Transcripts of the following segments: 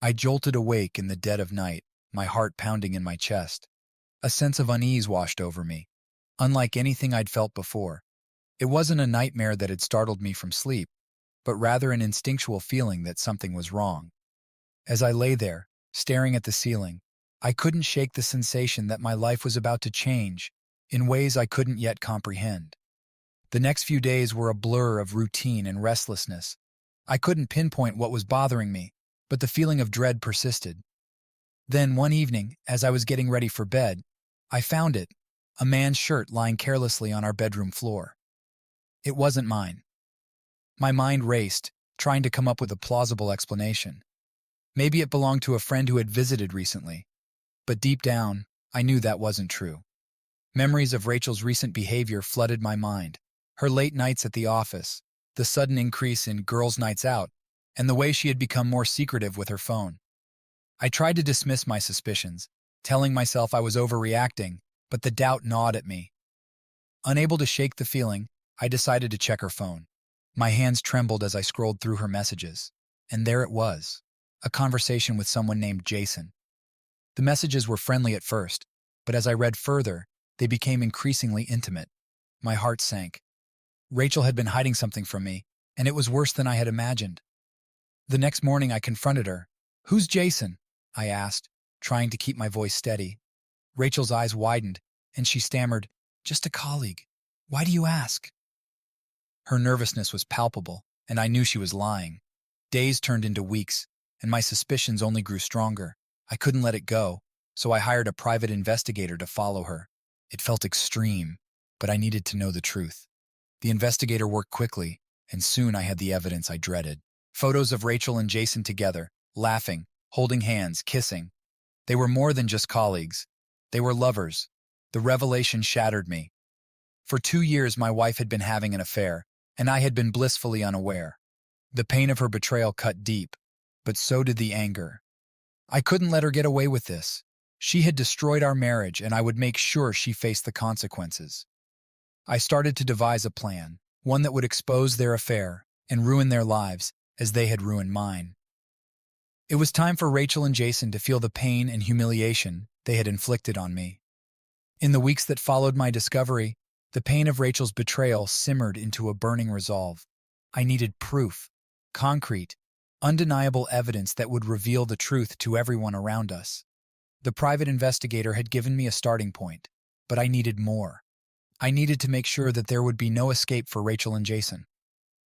I jolted awake in the dead of night, my heart pounding in my chest. A sense of unease washed over me, unlike anything I'd felt before. It wasn't a nightmare that had startled me from sleep, but rather an instinctual feeling that something was wrong. As I lay there, staring at the ceiling, I couldn't shake the sensation that my life was about to change in ways I couldn't yet comprehend. The next few days were a blur of routine and restlessness. I couldn't pinpoint what was bothering me, but the feeling of dread persisted. Then one evening, as I was getting ready for bed, I found it, a man's shirt lying carelessly on our bedroom floor. It wasn't mine. My mind raced, trying to come up with a plausible explanation. Maybe it belonged to a friend who had visited recently, but deep down, I knew that wasn't true. Memories of Rachel's recent behavior flooded my mind. Her late nights at the office, the sudden increase in girls' nights out, and the way she had become more secretive with her phone. I tried to dismiss my suspicions, telling myself I was overreacting, but the doubt gnawed at me. Unable to shake the feeling, I decided to check her phone. My hands trembled as I scrolled through her messages, and there it was, a conversation with someone named Jason. The messages were friendly at first, but as I read further, they became increasingly intimate. My heart sank. Rachel had been hiding something from me, and it was worse than I had imagined. The next morning I confronted her. "Who's Jason?" I asked, trying to keep my voice steady. Rachel's eyes widened, and she stammered, "Just a colleague. Why do you ask?" Her nervousness was palpable, and I knew she was lying. Days turned into weeks, and my suspicions only grew stronger. I couldn't let it go, so I hired a private investigator to follow her. It felt extreme, but I needed to know the truth. The investigator worked quickly, and soon I had the evidence I dreaded. Photos of Rachel and Jason together, laughing, holding hands, kissing. They were more than just colleagues. They were lovers. The revelation shattered me. For 2 years, my wife had been having an affair, and I had been blissfully unaware. The pain of her betrayal cut deep, but so did the anger. I couldn't let her get away with this. She had destroyed our marriage, and I would make sure she faced the consequences. I started to devise a plan, one that would expose their affair and ruin their lives as they had ruined mine. It was time for Rachel and Jason to feel the pain and humiliation they had inflicted on me. In the weeks that followed my discovery, the pain of Rachel's betrayal simmered into a burning resolve. I needed proof, concrete, undeniable evidence that would reveal the truth to everyone around us. The private investigator had given me a starting point, but I needed more. I needed to make sure that there would be no escape for Rachel and Jason.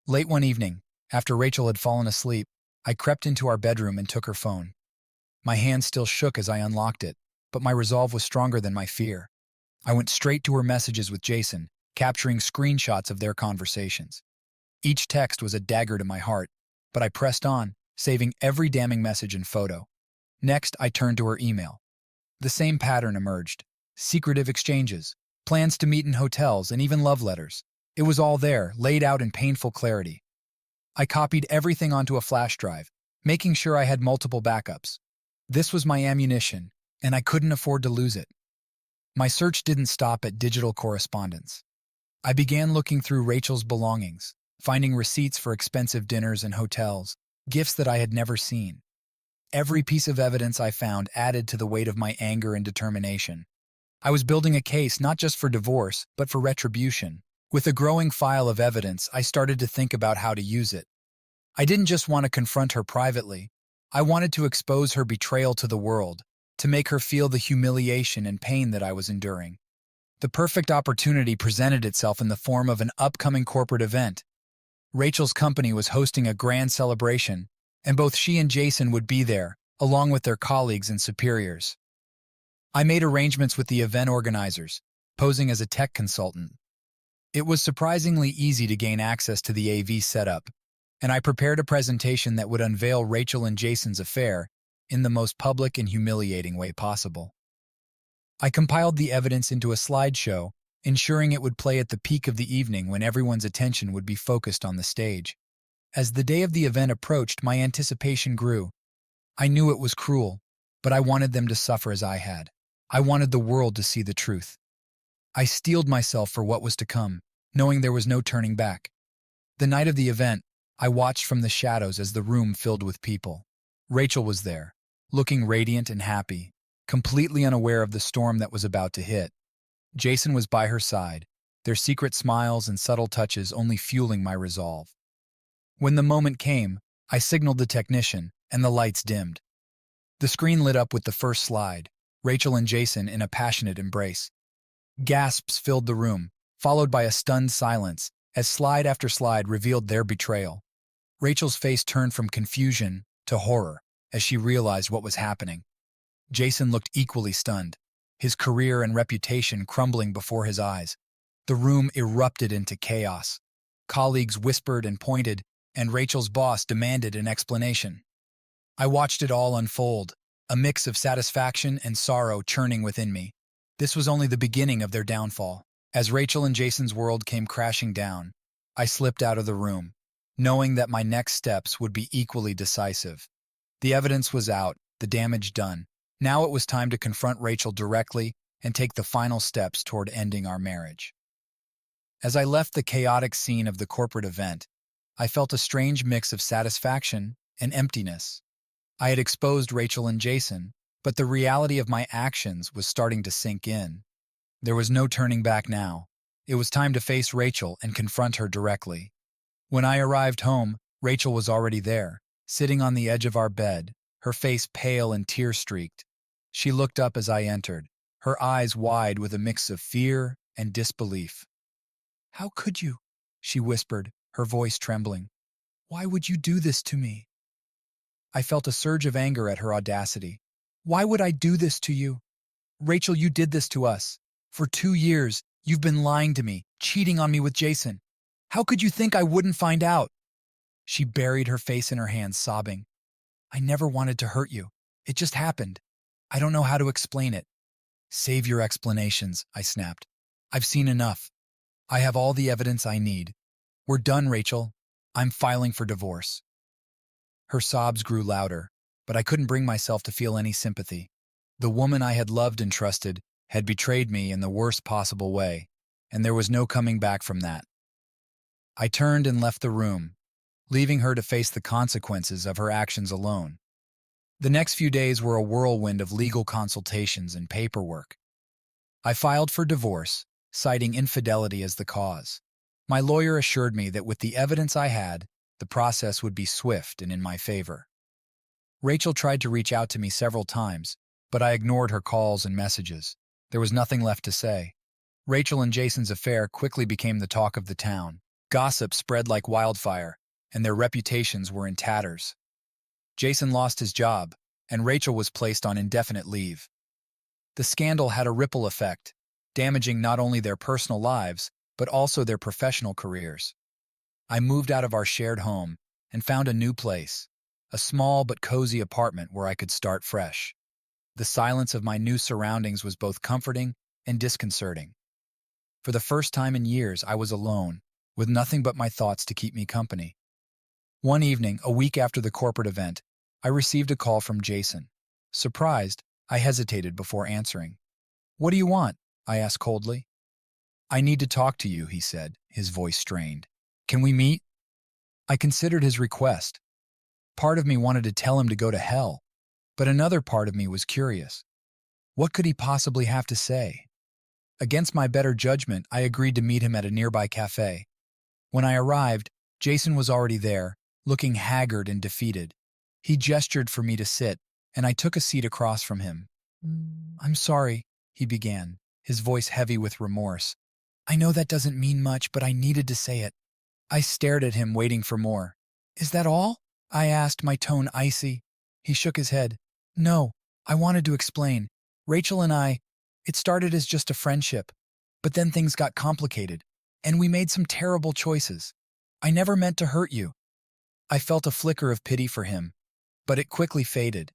Late one evening, after Rachel had fallen asleep, I crept into our bedroom and took her phone. My hand still shook as I unlocked it, but my resolve was stronger than my fear. I went straight to her messages with Jason, capturing screenshots of their conversations. Each text was a dagger to my heart, but I pressed on, saving every damning message and photo. Next, I turned to her email. The same pattern emerged: secretive exchanges, plans to meet in hotels, and even love letters. It was all there, laid out in painful clarity. I copied everything onto a flash drive, making sure I had multiple backups. This was my ammunition, and I couldn't afford to lose it. My search didn't stop at digital correspondence. I began looking through Rachel's belongings, finding receipts for expensive dinners and hotels, gifts that I had never seen. Every piece of evidence I found added to the weight of my anger and determination. I was building a case not just for divorce, but for retribution. With a growing file of evidence, I started to think about how to use it. I didn't just want to confront her privately. I wanted to expose her betrayal to the world, to make her feel the humiliation and pain that I was enduring. The perfect opportunity presented itself in the form of an upcoming corporate event. Rachel's company was hosting a grand celebration, and both she and Jason would be there, along with their colleagues and superiors. I made arrangements with the event organizers, posing as a tech consultant. It was surprisingly easy to gain access to the AV setup, and I prepared a presentation that would unveil Rachel and Jason's affair in the most public and humiliating way possible. I compiled the evidence into a slideshow, ensuring it would play at the peak of the evening when everyone's attention would be focused on the stage. As the day of the event approached, my anticipation grew. I knew it was cruel, but I wanted them to suffer as I had. I wanted the world to see the truth. I steeled myself for what was to come, knowing there was no turning back. The night of the event, I watched from the shadows as the room filled with people. Rachel was there, looking radiant and happy, completely unaware of the storm that was about to hit. Jason was by her side, their secret smiles and subtle touches only fueling my resolve. When the moment came, I signaled the technician, and the lights dimmed. The screen lit up with the first slide, Rachel and Jason in a passionate embrace. Gasps filled the room, followed by a stunned silence, as slide after slide revealed their betrayal. Rachel's face turned from confusion to horror as she realized what was happening. Jason looked equally stunned, his career and reputation crumbling before his eyes. The room erupted into chaos. Colleagues whispered and pointed, and Rachel's boss demanded an explanation. I watched it all unfold, a mix of satisfaction and sorrow churning within me. This was only the beginning of their downfall. As Rachel and Jason's world came crashing down, I slipped out of the room, knowing that my next steps would be equally decisive. The evidence was out, the damage done. Now it was time to confront Rachel directly and take the final steps toward ending our marriage. As I left the chaotic scene of the corporate event, I felt a strange mix of satisfaction and emptiness. I had exposed Rachel and Jason, but the reality of my actions was starting to sink in. There was no turning back now. It was time to face Rachel and confront her directly. When I arrived home, Rachel was already there, sitting on the edge of our bed, her face pale and tear-streaked. She looked up as I entered, her eyes wide with a mix of fear and disbelief. "How could you?" she whispered, her voice trembling. "Why would you do this to me?" I felt a surge of anger at her audacity. "Why would I do this to you? Rachel, you did this to us. For 2 years, you've been lying to me, cheating on me with Jason. How could you think I wouldn't find out?" She buried her face in her hands, sobbing. "I never wanted to hurt you. It just happened. I don't know how to explain it." "Save your explanations," I snapped. "I've seen enough. I have all the evidence I need. We're done, Rachel. I'm filing for divorce." Her sobs grew louder, but I couldn't bring myself to feel any sympathy. The woman I had loved and trusted had betrayed me in the worst possible way, and there was no coming back from that. I turned and left the room, leaving her to face the consequences of her actions alone. The next few days were a whirlwind of legal consultations and paperwork. I filed for divorce, citing infidelity as the cause. My lawyer assured me that with the evidence I had, the process would be swift and in my favor. Rachel tried to reach out to me several times, but I ignored her calls and messages. There was nothing left to say. Rachel and Jason's affair quickly became the talk of the town. Gossip spread like wildfire, and their reputations were in tatters. Jason lost his job, and Rachel was placed on indefinite leave. The scandal had a ripple effect, damaging not only their personal lives, but also their professional careers. I moved out of our shared home and found a new place, a small but cozy apartment where I could start fresh. The silence of my new surroundings was both comforting and disconcerting. For the first time in years, I was alone, with nothing but my thoughts to keep me company. One evening, a week after the corporate event, I received a call from Jason. Surprised, I hesitated before answering. "What do you want?" I asked coldly. "I need to talk to you," he said, his voice strained. "Can we meet?" I considered his request. Part of me wanted to tell him to go to hell, but another part of me was curious. What could he possibly have to say? Against my better judgment, I agreed to meet him at a nearby cafe. When I arrived, Jason was already there, looking haggard and defeated. He gestured for me to sit, and I took a seat across from him. "I'm sorry," he began, his voice heavy with remorse. "I know that doesn't mean much, but I needed to say it." I stared at him, waiting for more. "Is that all?" I asked, my tone icy. He shook his head. "No, I wanted to explain. Rachel and it started as just a friendship, but then things got complicated, and we made some terrible choices. I never meant to hurt you." I felt a flicker of pity for him, but it quickly faded.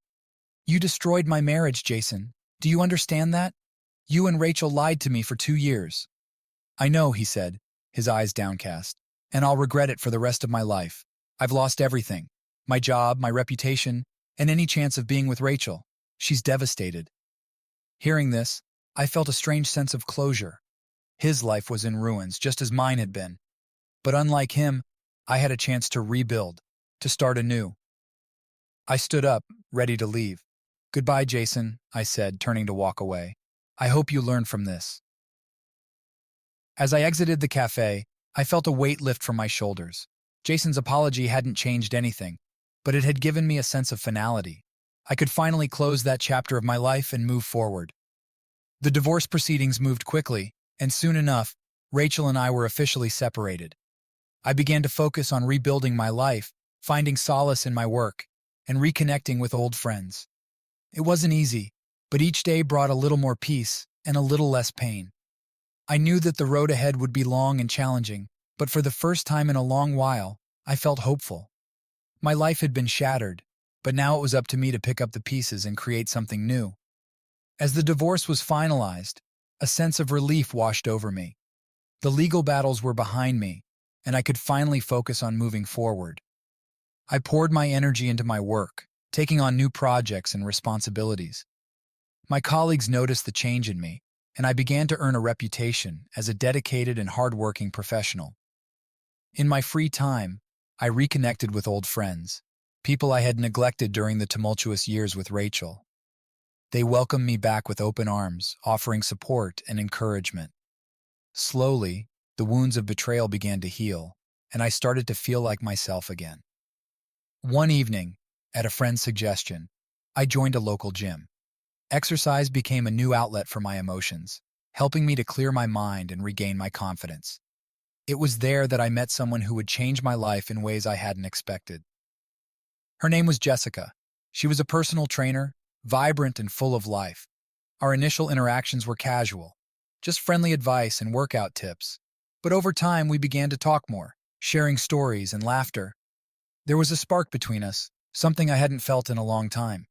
"You destroyed my marriage, Jason. Do you understand that? You and Rachel lied to me for 2 years." "I know," he said, his eyes downcast, "and I'll regret it for the rest of my life. I've lost everything. My job, my reputation, and any chance of being with Rachel. She's devastated." Hearing this, I felt a strange sense of closure. His life was in ruins, just as mine had been. But unlike him, I had a chance to rebuild, to start anew. I stood up, ready to leave. "Goodbye, Jason," I said, turning to walk away. "I hope you learn from this." As I exited the cafe, I felt a weight lift from my shoulders. Jason's apology hadn't changed anything, but it had given me a sense of finality. I could finally close that chapter of my life and move forward. The divorce proceedings moved quickly, and soon enough, Rachel and I were officially separated. I began to focus on rebuilding my life, finding solace in my work, and reconnecting with old friends. It wasn't easy, but each day brought a little more peace and a little less pain. I knew that the road ahead would be long and challenging, but for the first time in a long while, I felt hopeful. My life had been shattered, but now it was up to me to pick up the pieces and create something new. As the divorce was finalized, a sense of relief washed over me. The legal battles were behind me, and I could finally focus on moving forward. I poured my energy into my work, taking on new projects and responsibilities. My colleagues noticed the change in me, and I began to earn a reputation as a dedicated and hardworking professional. In my free time, I reconnected with old friends, people I had neglected during the tumultuous years with Rachel. They welcomed me back with open arms, offering support and encouragement. Slowly, the wounds of betrayal began to heal, and I started to feel like myself again. One evening, at a friend's suggestion, I joined a local gym. Exercise became a new outlet for my emotions, helping me to clear my mind and regain my confidence. It was there that I met someone who would change my life in ways I hadn't expected. Her name was Jessica. She was a personal trainer, vibrant and full of life. Our initial interactions were casual, just friendly advice and workout tips. But over time, we began to talk more, sharing stories and laughter. There was a spark between us, something I hadn't felt in a long time.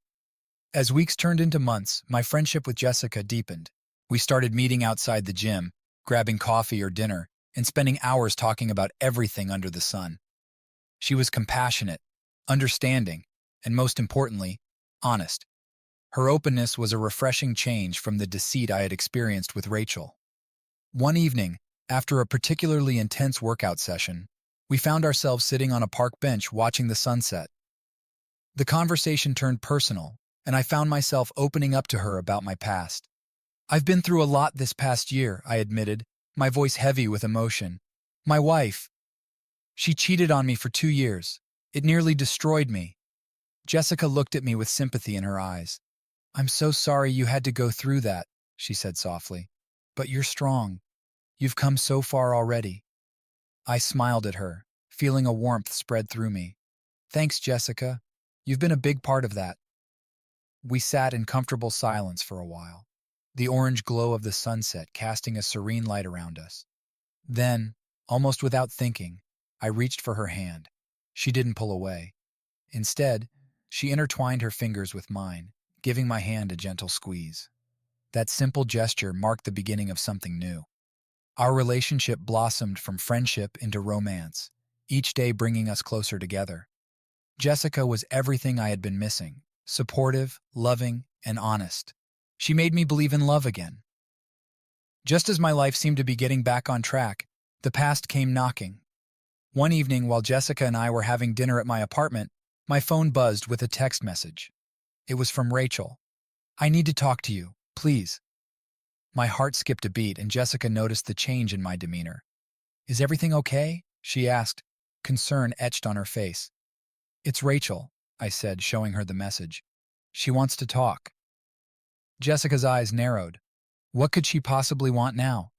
As weeks turned into months, my friendship with Jessica deepened. We started meeting outside the gym, grabbing coffee or dinner, and spending hours talking about everything under the sun. She was compassionate, understanding, and most importantly, honest. Her openness was a refreshing change from the deceit I had experienced with Rachel. One evening, after a particularly intense workout session, we found ourselves sitting on a park bench watching the sunset. The conversation turned personal, and I found myself opening up to her about my past. "I've been through a lot this past year," I admitted, my voice heavy with emotion. "My wife, she cheated on me for 2 years. It nearly destroyed me." Jessica looked at me with sympathy in her eyes. "I'm so sorry you had to go through that," she said softly. "But you're strong. You've come so far already." I smiled at her, feeling a warmth spread through me. "Thanks, Jessica. You've been a big part of that." We sat in comfortable silence for a while, the orange glow of the sunset casting a serene light around us. Then, almost without thinking, I reached for her hand. She didn't pull away. Instead, she intertwined her fingers with mine, giving my hand a gentle squeeze. That simple gesture marked the beginning of something new. Our relationship blossomed from friendship into romance, each day bringing us closer together. Jessica was everything I had been missing: supportive, loving, and honest. She made me believe in love again. Just as my life seemed to be getting back on track, the past came knocking. One evening, while Jessica and I were having dinner at my apartment, my phone buzzed with a text message. It was from Rachel. "I need to talk to you, please." My heart skipped a beat, and Jessica noticed the change in my demeanor. "Is everything okay?" she asked, concern etched on her face. "It's Rachel," I said, showing her the message. "She wants to talk." Jessica's eyes narrowed. What could she possibly want now?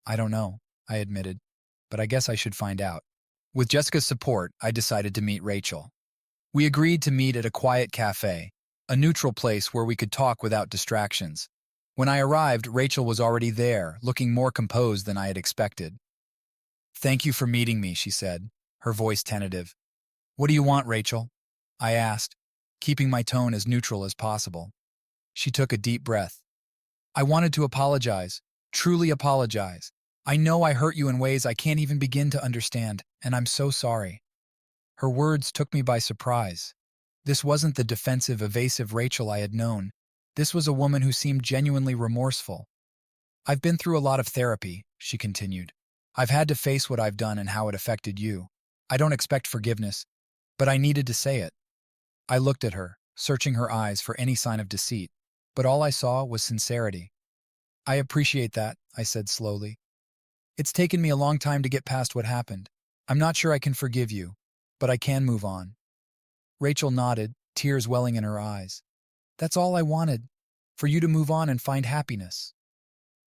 "I don't know," I admitted, "but I guess I should find out." With Jessica's support, I decided to meet Rachel. We agreed to meet at a quiet cafe, a neutral place where we could talk without distractions. When I arrived, Rachel was already there, looking more composed than I had expected. "Thank you for meeting me," she said, her voice tentative. "What do you want, Rachel?" I asked, keeping my tone as neutral as possible. She took a deep breath. "I wanted to apologize, truly apologize. I know I hurt you in ways I can't even begin to understand, and I'm so sorry." Her words took me by surprise. This wasn't the defensive, evasive Rachel I had known. This was a woman who seemed genuinely remorseful. "I've been through a lot of therapy," she continued. "I've had to face what I've done and how it affected you. I don't expect forgiveness, but I needed to say it." I looked at her, searching her eyes for any sign of deceit, but all I saw was sincerity. I appreciate that, I said slowly. It's taken me a long time to get past what happened. I'm not sure I can forgive you, but I can move on. Rachel nodded, tears welling in her eyes. That's all I wanted, for you to move on and find happiness.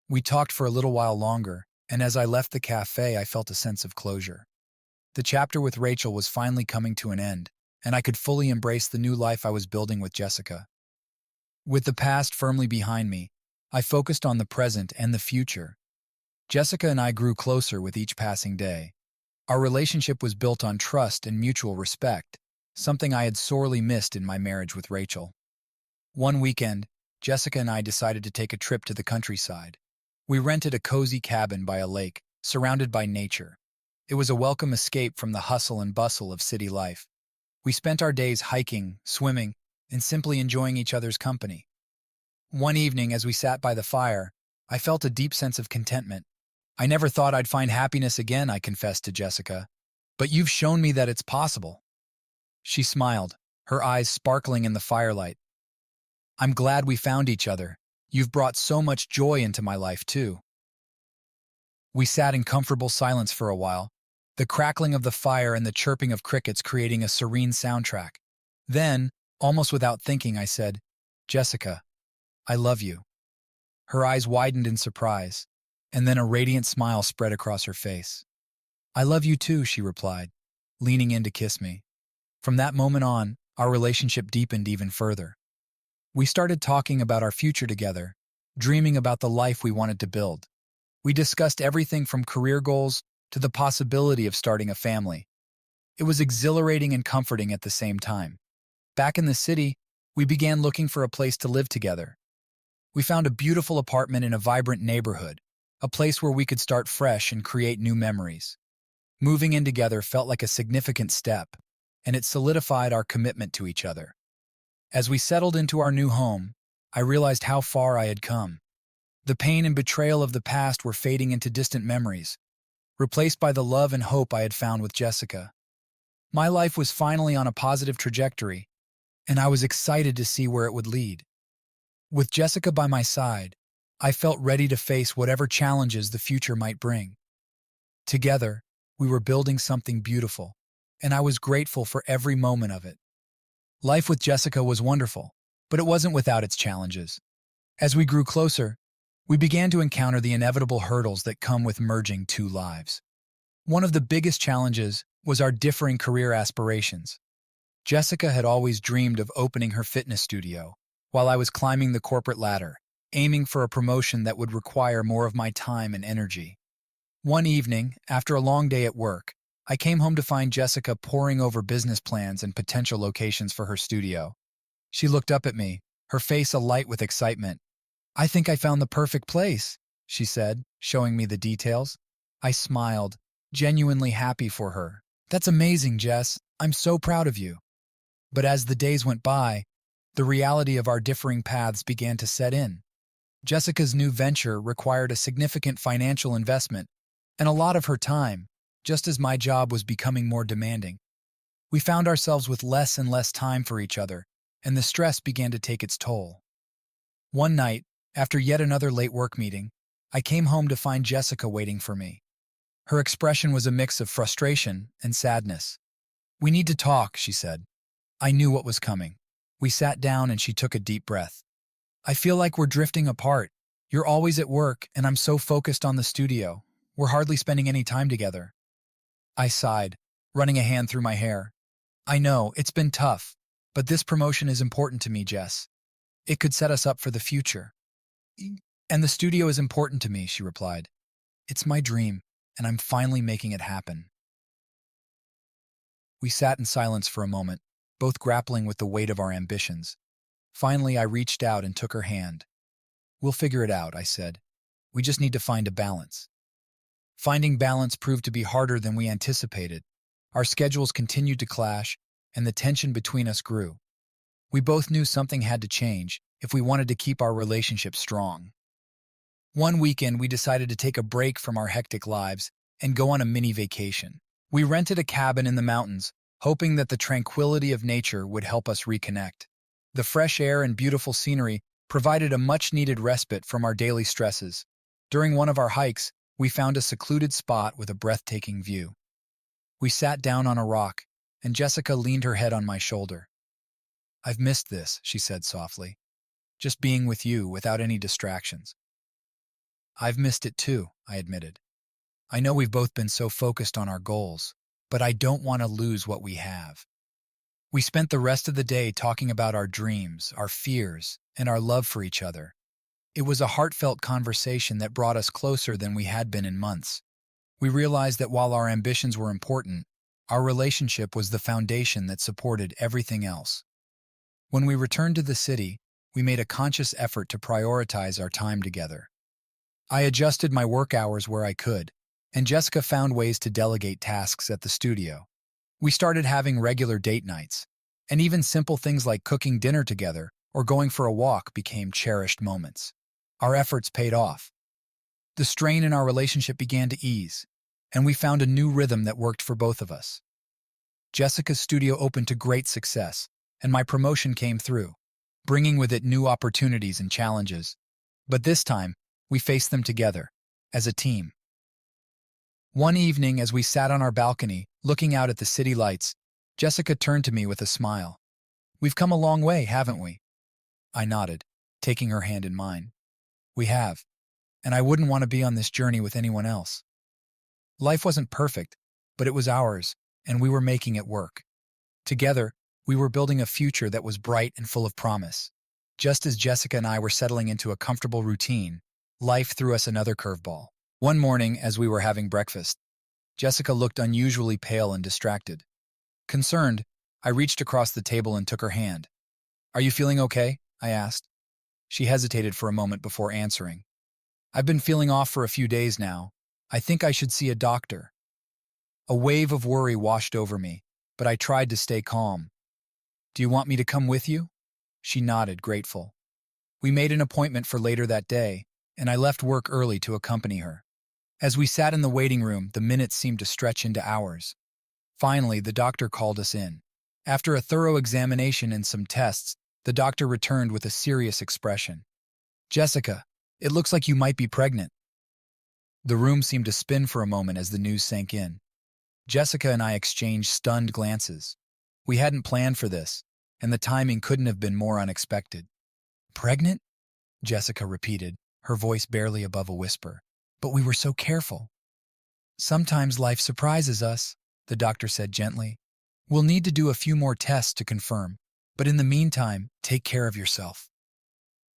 We talked for a little while longer, and as I left the cafe, I felt a sense of closure. The chapter with Rachel was finally coming to an end, and I could fully embrace the new life I was building with Jessica. With the past firmly behind me, I focused on the present and the future. Jessica and I grew closer with each passing day. Our relationship was built on trust and mutual respect, something I had sorely missed in my marriage with Rachel. One weekend, Jessica and I decided to take a trip to the countryside. We rented a cozy cabin by a lake, surrounded by nature. It was a welcome escape from the hustle and bustle of city life. We spent our days hiking, swimming, and simply enjoying each other's company. One evening, as we sat by the fire, I felt a deep sense of contentment. I never thought I'd find happiness again, I confessed to Jessica. But you've shown me that it's possible. She smiled, her eyes sparkling in the firelight. I'm glad we found each other. You've brought so much joy into my life, too. We sat in comfortable silence for a while, the crackling of the fire and the chirping of crickets creating a serene soundtrack. Then, almost without thinking, I said, Jessica, I love you. Her eyes widened in surprise, and then a radiant smile spread across her face. I love you too, she replied, leaning in to kiss me. From that moment on, our relationship deepened even further. We started talking about our future together, dreaming about the life we wanted to build. We discussed everything from career goals to the possibility of starting a family. It was exhilarating and comforting at the same time. Back in the city, we began looking for a place to live together. We found a beautiful apartment in a vibrant neighborhood, a place where we could start fresh and create new memories. Moving in together felt like a significant step, and it solidified our commitment to each other. As we settled into our new home, I realized how far I had come. The pain and betrayal of the past were fading into distant memories, replaced by the love and hope I had found with Jessica. My life was finally on a positive trajectory, and I was excited to see where it would lead. With Jessica by my side, I felt ready to face whatever challenges the future might bring. Together, we were building something beautiful, and I was grateful for every moment of it. Life with Jessica was wonderful, but it wasn't without its challenges. As we grew closer, we began to encounter the inevitable hurdles that come with merging two lives. One of the biggest challenges was our differing career aspirations. Jessica had always dreamed of opening her fitness studio, while I was climbing the corporate ladder, aiming for a promotion that would require more of my time and energy. One evening, after a long day at work, I came home to find Jessica poring over business plans and potential locations for her studio. She looked up at me, her face alight with excitement. I think I found the perfect place, she said, showing me the details. I smiled, genuinely happy for her. That's amazing, Jess. I'm so proud of you. But as the days went by, the reality of our differing paths began to set in. Jessica's new venture required a significant financial investment and a lot of her time, just as my job was becoming more demanding. We found ourselves with less and less time for each other, and the stress began to take its toll. One night, after yet another late work meeting, I came home to find Jessica waiting for me. Her expression was a mix of frustration and sadness. We need to talk, she said. I knew what was coming. We sat down and she took a deep breath. I feel like we're drifting apart. You're always at work, and I'm so focused on the studio. We're hardly spending any time together. I sighed, running a hand through my hair. I know, it's been tough, but this promotion is important to me, Jess. It could set us up for the future. And the studio is important to me, she replied. It's my dream, and I'm finally making it happen. We sat in silence for a moment, both grappling with the weight of our ambitions. Finally, I reached out and took her hand. We'll figure it out, I said. We just need to find a balance. Finding balance proved to be harder than we anticipated. Our schedules continued to clash, and the tension between us grew. We both knew something had to change if we wanted to keep our relationship strong. One weekend, we decided to take a break from our hectic lives and go on a mini vacation. We rented a cabin in the mountains, hoping that the tranquility of nature would help us reconnect. The fresh air and beautiful scenery provided a much-needed respite from our daily stresses. During one of our hikes, we found a secluded spot with a breathtaking view. We sat down on a rock, and Jessica leaned her head on my shoulder. "I've missed this," she said softly. "Just being with you without any distractions." "I've missed it too," I admitted. "I know we've both been so focused on our goals, but I don't want to lose what we have." We spent the rest of the day talking about our dreams, our fears, and our love for each other. It was a heartfelt conversation that brought us closer than we had been in months. We realized that while our ambitions were important, our relationship was the foundation that supported everything else. When we returned to the city, we made a conscious effort to prioritize our time together. I adjusted my work hours where I could, and Jessica found ways to delegate tasks at the studio. We started having regular date nights, and even simple things like cooking dinner together or going for a walk became cherished moments. Our efforts paid off. The strain in our relationship began to ease, and we found a new rhythm that worked for both of us. Jessica's studio opened to great success, and my promotion came through, bringing with it new opportunities and challenges. But this time, we faced them together, as a team. One evening, as we sat on our balcony, looking out at the city lights, Jessica turned to me with a smile. "We've come a long way, haven't we?" I nodded, taking her hand in mine. "We have, and I wouldn't want to be on this journey with anyone else." Life wasn't perfect, but it was ours, and we were making it work. Together, we were building a future that was bright and full of promise. Just as Jessica and I were settling into a comfortable routine, life threw us another curveball. One morning, as we were having breakfast, Jessica looked unusually pale and distracted. Concerned, I reached across the table and took her hand. "Are you feeling okay?" I asked. She hesitated for a moment before answering. "I've been feeling off for a few days now. I think I should see a doctor." A wave of worry washed over me, but I tried to stay calm. "Do you want me to come with you?" She nodded, grateful. We made an appointment for later that day, and I left work early to accompany her. As we sat in the waiting room, the minutes seemed to stretch into hours. Finally, the doctor called us in. After a thorough examination and some tests, the doctor returned with a serious expression. "Jessica, it looks like you might be pregnant." The room seemed to spin for a moment as the news sank in. Jessica and I exchanged stunned glances. We hadn't planned for this, and the timing couldn't have been more unexpected. "Pregnant?" Jessica repeated, her voice barely above a whisper. "But we were so careful." "Sometimes life surprises us," the doctor said gently. "We'll need to do a few more tests to confirm, but in the meantime, take care of yourself."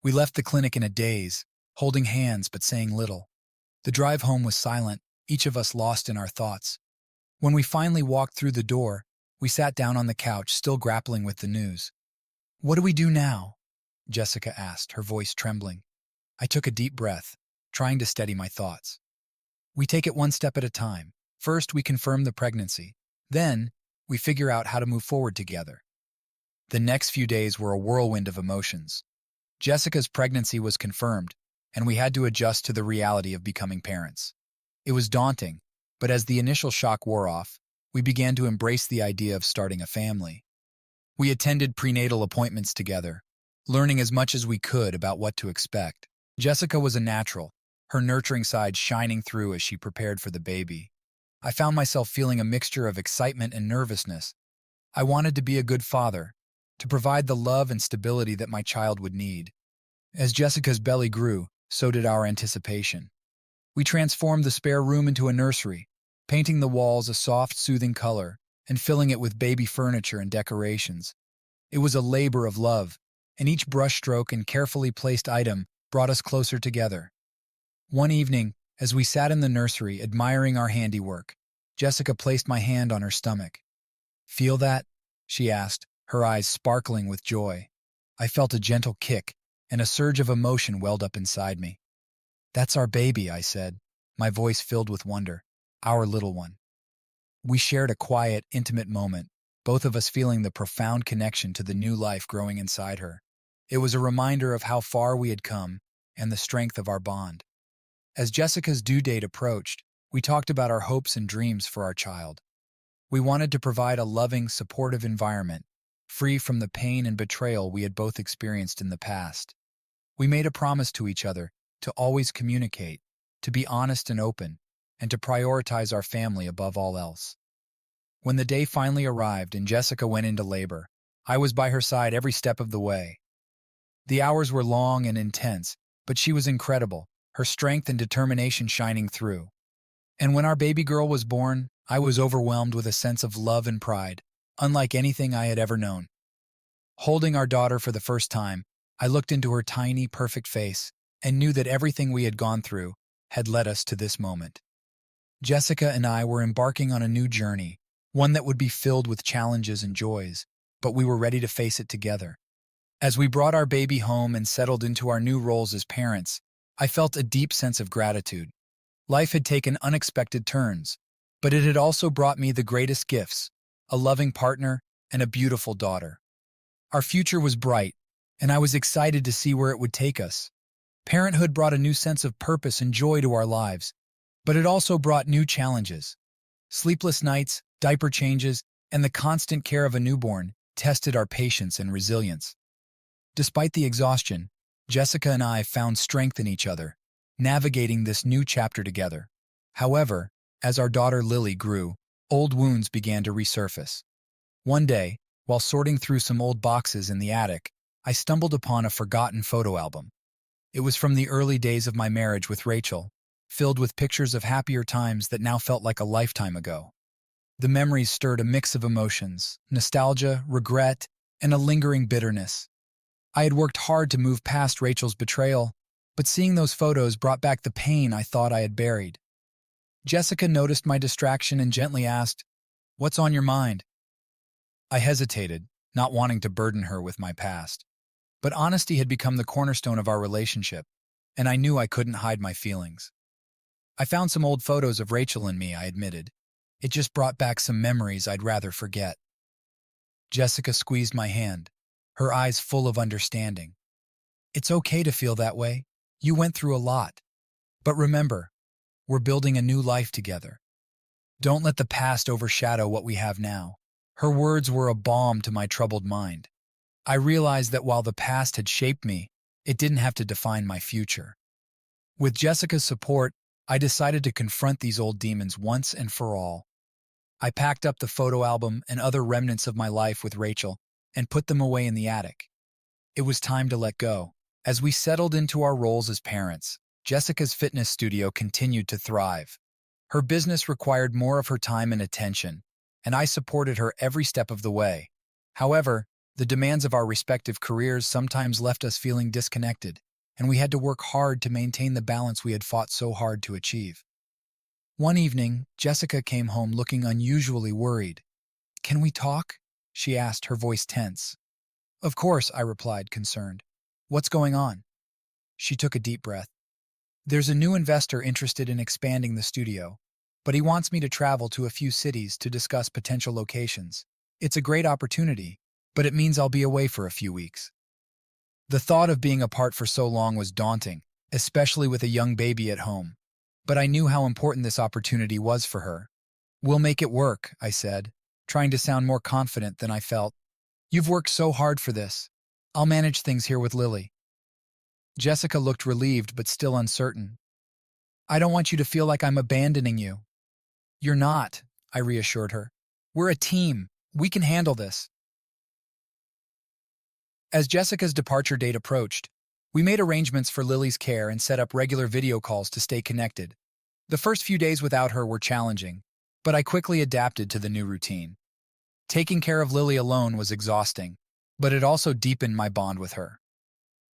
We left the clinic in a daze, holding hands but saying little. The drive home was silent, each of us lost in our thoughts. When we finally walked through the door, we sat down on the couch, still grappling with the news. "What do we do now?" Jessica asked, her voice trembling. I took a deep breath, trying to steady my thoughts. "We take it one step at a time. First, we confirm the pregnancy. Then, we figure out how to move forward together." The next few days were a whirlwind of emotions. Jessica's pregnancy was confirmed, and we had to adjust to the reality of becoming parents. It was daunting, but as the initial shock wore off, we began to embrace the idea of starting a family. We attended prenatal appointments together, learning as much as we could about what to expect. Jessica was a natural, her nurturing side shining through as she prepared for the baby. I found myself feeling a mixture of excitement and nervousness. I wanted to be a good father, to provide the love and stability that my child would need. As Jessica's belly grew, so did our anticipation. We transformed the spare room into a nursery, painting the walls a soft, soothing color and filling it with baby furniture and decorations. It was a labor of love, and each brushstroke and carefully placed item brought us closer together. One evening, as we sat in the nursery admiring our handiwork, Jessica placed my hand on her stomach. "Feel that?" she asked, her eyes sparkling with joy. I felt a gentle kick, and a surge of emotion welled up inside me. "That's our baby," I said, my voice filled with wonder. "Our little one." We shared a quiet, intimate moment, both of us feeling the profound connection to the new life growing inside her. It was a reminder of how far we had come and the strength of our bond. As Jessica's due date approached, we talked about our hopes and dreams for our child. We wanted to provide a loving, supportive environment, free from the pain and betrayal we had both experienced in the past. We made a promise to each other to always communicate, to be honest and open, and to prioritize our family above all else. When the day finally arrived and Jessica went into labor, I was by her side every step of the way. The hours were long and intense, but she was incredible, her strength and determination shining through. And when our baby girl was born, I was overwhelmed with a sense of love and pride, unlike anything I had ever known. Holding our daughter for the first time, I looked into her tiny, perfect face and knew that everything we had gone through had led us to this moment. Jessica and I were embarking on a new journey, one that would be filled with challenges and joys, but we were ready to face it together. As we brought our baby home and settled into our new roles as parents, I felt a deep sense of gratitude. Life had taken unexpected turns, but it had also brought me the greatest gifts, a loving partner and a beautiful daughter. Our future was bright, and I was excited to see where it would take us. Parenthood brought a new sense of purpose and joy to our lives, but it also brought new challenges. Sleepless nights, diaper changes, and the constant care of a newborn tested our patience and resilience. Despite the exhaustion, Jessica and I found strength in each other, navigating this new chapter together. However, as our daughter Lily grew, old wounds began to resurface. One day, while sorting through some old boxes in the attic, I stumbled upon a forgotten photo album. It was from the early days of my marriage with Rachel, filled with pictures of happier times that now felt like a lifetime ago. The memories stirred a mix of emotions, nostalgia, regret, and a lingering bitterness. I had worked hard to move past Rachel's betrayal, but seeing those photos brought back the pain I thought I had buried. Jessica noticed my distraction and gently asked, "What's on your mind?" I hesitated, not wanting to burden her with my past. But honesty had become the cornerstone of our relationship, and I knew I couldn't hide my feelings. I found some old photos of Rachel and me, I admitted. It just brought back some memories I'd rather forget. Jessica squeezed my hand, her eyes full of understanding. "It's okay to feel that way. You went through a lot. But remember, we're building a new life together. Don't let the past overshadow what we have now." Her words were a balm to my troubled mind. I realized that while the past had shaped me, it didn't have to define my future. With Jessica's support, I decided to confront these old demons once and for all. I packed up the photo album and other remnants of my life with Rachel and put them away in the attic. It was time to let go. As we settled into our roles as parents, Jessica's fitness studio continued to thrive. Her business required more of her time and attention, and I supported her every step of the way. However, the demands of our respective careers sometimes left us feeling disconnected, and we had to work hard to maintain the balance we had fought so hard to achieve. One evening, Jessica came home looking unusually worried. "Can we talk?" she asked, her voice tense. "Of course," I replied, concerned. "What's going on?" She took a deep breath. "There's a new investor interested in expanding the studio, but he wants me to travel to a few cities to discuss potential locations. It's a great opportunity, but it means I'll be away for a few weeks." The thought of being apart for so long was daunting, especially with a young baby at home. But I knew how important this opportunity was for her. "We'll make it work," I said, trying to sound more confident than I felt. "You've worked so hard for this. I'll manage things here with Lily." Jessica looked relieved but still uncertain. "I don't want you to feel like I'm abandoning you." "You're not," I reassured her. "We're a team. We can handle this." As Jessica's departure date approached, we made arrangements for Lily's care and set up regular video calls to stay connected. The first few days without her were challenging, but I quickly adapted to the new routine. Taking care of Lily alone was exhausting, but it also deepened my bond with her.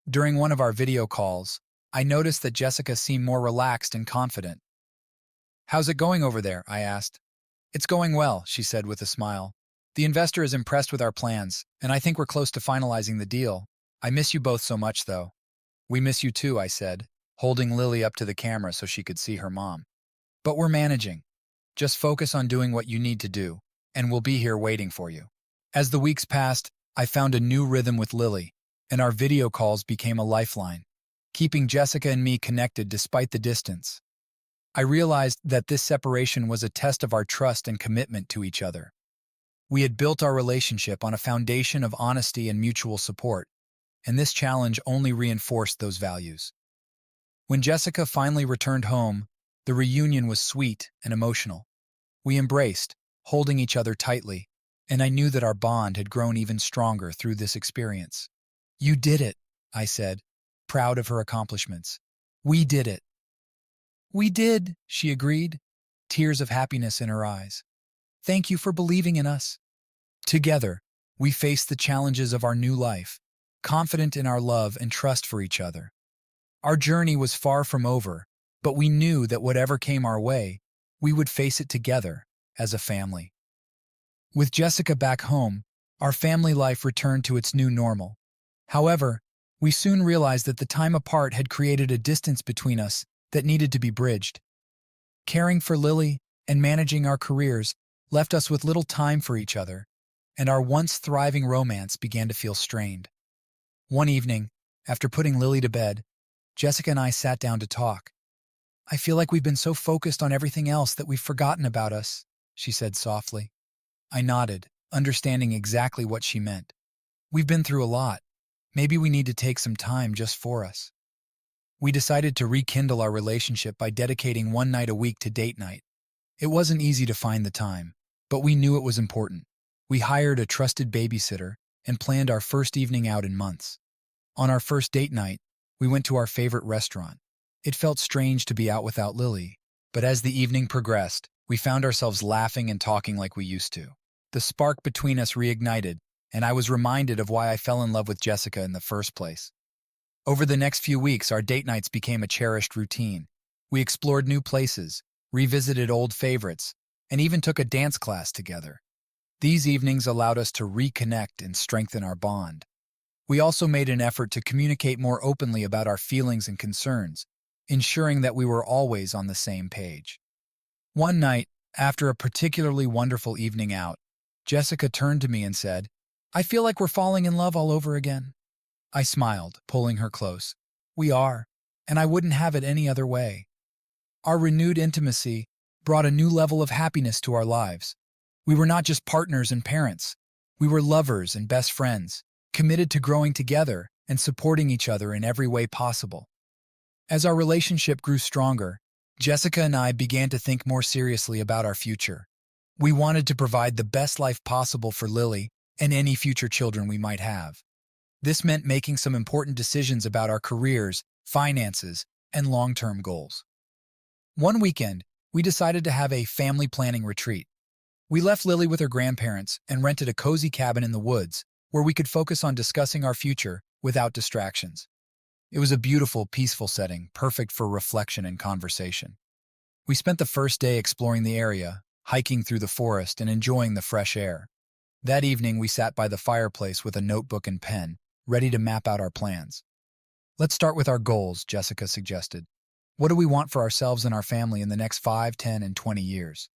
During one of our video calls, I noticed that Jessica seemed more relaxed and confident. "How's it going over there?" I asked. "It's going well," she said with a smile. "The investor is impressed with our plans, and I think we're close to finalizing the deal. I miss you both so much, though." "We miss you too," I said, holding Lily up to the camera so she could see her mom. "But we're managing. Just focus on doing what you need to do, and we'll be here waiting for you." As the weeks passed, I found a new rhythm with Lily, and our video calls became a lifeline, keeping Jessica and me connected despite the distance. I realized that this separation was a test of our trust and commitment to each other. We had built our relationship on a foundation of honesty and mutual support, and this challenge only reinforced those values. When Jessica finally returned home, the reunion was sweet and emotional. We embraced, holding each other tightly, and I knew that our bond had grown even stronger through this experience. "You did it," I said, proud of her accomplishments. "We did it." "We did," she agreed, tears of happiness in her eyes. "Thank you for believing in us." Together, we faced the challenges of our new life, confident in our love and trust for each other. Our journey was far from over, but we knew that whatever came our way, we would face it together as a family. With Jessica back home, our family life returned to its new normal. However, we soon realized that the time apart had created a distance between us that needed to be bridged. Caring for Lily and managing our careers left us with little time for each other, and our once thriving romance began to feel strained. One evening, after putting Lily to bed, Jessica and I sat down to talk. "I feel like we've been so focused on everything else that we've forgotten about us," she said softly. I nodded, understanding exactly what she meant. "We've been through a lot. Maybe we need to take some time just for us." We decided to rekindle our relationship by dedicating one night a week to date night. It wasn't easy to find the time, but we knew it was important. We hired a trusted babysitter and planned our first evening out in months. On our first date night, we went to our favorite restaurant. It felt strange to be out without Lily, but as the evening progressed, we found ourselves laughing and talking like we used to. The spark between us reignited, and I was reminded of why I fell in love with Jessica in the first place. Over the next few weeks, our date nights became a cherished routine. We explored new places, revisited old favorites, and even took a dance class together. These evenings allowed us to reconnect and strengthen our bond. We also made an effort to communicate more openly about our feelings and concerns, ensuring that we were always on the same page. One night, after a particularly wonderful evening out, Jessica turned to me and said, "I feel like we're falling in love all over again." I smiled, pulling her close. "We are, and I wouldn't have it any other way." Our renewed intimacy brought a new level of happiness to our lives. We were not just partners and parents. We were lovers and best friends, committed to growing together and supporting each other in every way possible. As our relationship grew stronger, Jessica and I began to think more seriously about our future. We wanted to provide the best life possible for Lily and any future children we might have. This meant making some important decisions about our careers, finances, and long-term goals. One weekend, we decided to have a family planning retreat. We left Lily with her grandparents and rented a cozy cabin in the woods where we could focus on discussing our future without distractions. It was a beautiful, peaceful setting, perfect for reflection and conversation. We spent the first day exploring the area, hiking through the forest and enjoying the fresh air. That evening, we sat by the fireplace with a notebook and pen, ready to map out our plans. "Let's start with our goals," Jessica suggested. "What do we want for ourselves and our family in the next 5, 10, and 20 years?"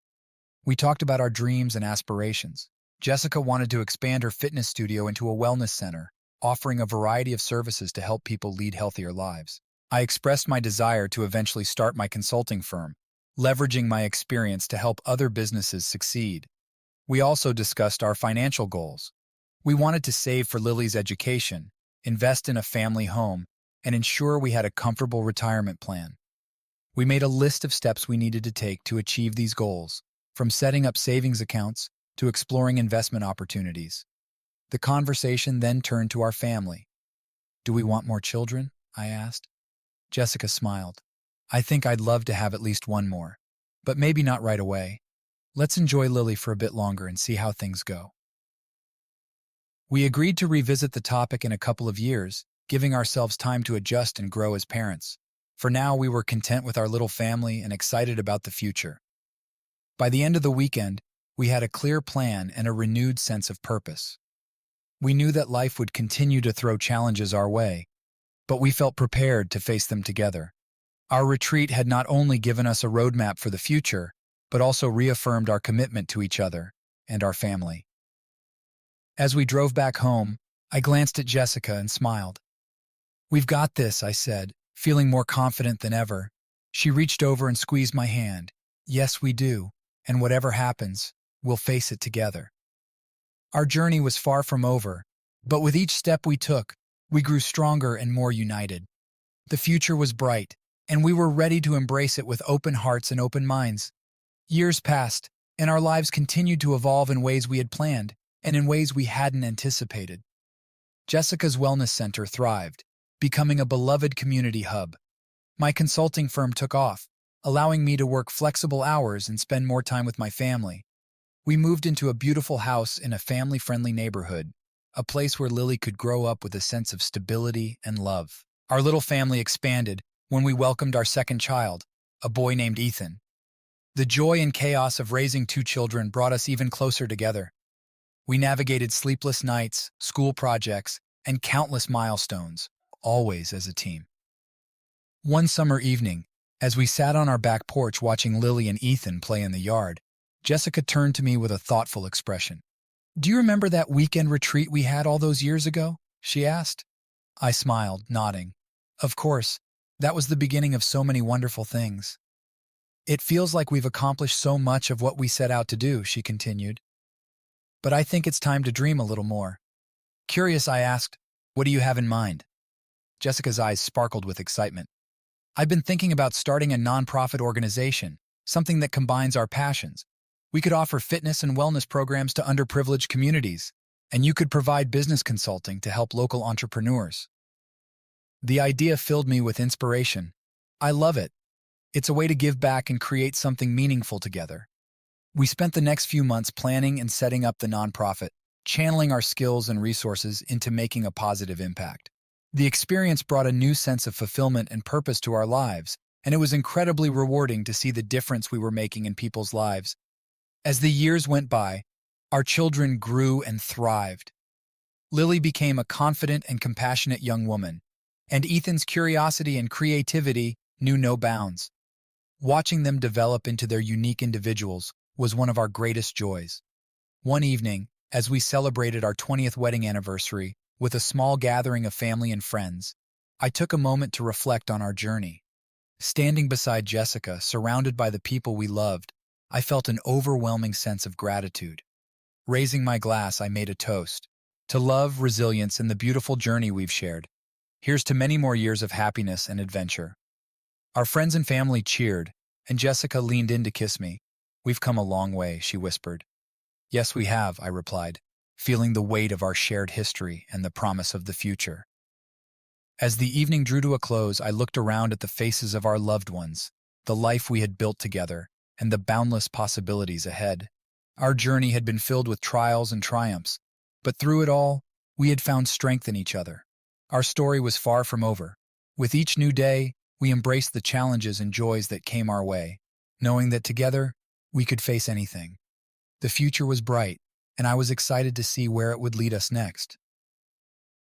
We talked about our dreams and aspirations. Jessica wanted to expand her fitness studio into a wellness center, offering a variety of services to help people lead healthier lives. I expressed my desire to eventually start my consulting firm, leveraging my experience to help other businesses succeed. We also discussed our financial goals. We wanted to save for Lily's education, invest in a family home, and ensure we had a comfortable retirement plan. We made a list of steps we needed to take to achieve these goals, from setting up savings accounts to exploring investment opportunities. The conversation then turned to our family. "Do we want more children?" I asked. Jessica smiled. "I think I'd love to have at least one more, but maybe not right away. Let's enjoy Lily for a bit longer and see how things go." We agreed to revisit the topic in a couple of years, giving ourselves time to adjust and grow as parents. For now, we were content with our little family and excited about the future. By the end of the weekend, we had a clear plan and a renewed sense of purpose. We knew that life would continue to throw challenges our way, but we felt prepared to face them together. Our retreat had not only given us a roadmap for the future, but also reaffirmed our commitment to each other and our family. As we drove back home, I glanced at Jessica and smiled. "We've got this," I said, feeling more confident than ever. She reached over and squeezed my hand. Yes, we do, and whatever happens, we'll face it together. Our journey was far from over, but with each step we took, we grew stronger and more united. The future was bright, and we were ready to embrace it with open hearts and open minds. Years passed, and our lives continued to evolve in ways we had planned and in ways we hadn't anticipated. Jessica's Wellness Center thrived, becoming a beloved community hub. My consulting firm took off, allowing me to work flexible hours and spend more time with my family. We moved into a beautiful house in a family-friendly neighborhood, a place where Lily could grow up with a sense of stability and love. Our little family expanded when we welcomed our second child, a boy named Ethan. The joy and chaos of raising two children brought us even closer together. We navigated sleepless nights, school projects, and countless milestones, always as a team. One summer evening, as we sat on our back porch watching Lily and Ethan play in the yard, Jessica turned to me with a thoughtful expression. "Do you remember that weekend retreat we had all those years ago?" she asked. I smiled, nodding. Of course, that was the beginning of so many wonderful things. It feels like we've accomplished so much of what we set out to do, she continued. But I think it's time to dream a little more. Curious, I asked, what do you have in mind? Jessica's eyes sparkled with excitement. I've been thinking about starting a nonprofit organization, something that combines our passions. We could offer fitness and wellness programs to underprivileged communities, and you could provide business consulting to help local entrepreneurs. The idea filled me with inspiration. I love it. It's a way to give back and create something meaningful together. We spent the next few months planning and setting up the nonprofit, channeling our skills and resources into making a positive impact. The experience brought a new sense of fulfillment and purpose to our lives, and it was incredibly rewarding to see the difference we were making in people's lives. As the years went by, our children grew and thrived. Lily became a confident and compassionate young woman, and Ethan's curiosity and creativity knew no bounds. Watching them develop into their unique individuals was one of our greatest joys. One evening, as we celebrated our 20th wedding anniversary with a small gathering of family and friends, I took a moment to reflect on our journey. Standing beside Jessica, surrounded by the people we loved, I felt an overwhelming sense of gratitude. Raising my glass, I made a toast. To love, resilience, and the beautiful journey we've shared. Here's to many more years of happiness and adventure. Our friends and family cheered, and Jessica leaned in to kiss me. We've come a long way, she whispered. Yes, we have, I replied, feeling the weight of our shared history and the promise of the future. As the evening drew to a close, I looked around at the faces of our loved ones, the life we had built together, and the boundless possibilities ahead. Our journey had been filled with trials and triumphs, but through it all, we had found strength in each other. Our story was far from over. With each new day, we embraced the challenges and joys that came our way, knowing that together, we could face anything. The future was bright, and I was excited to see where it would lead us next.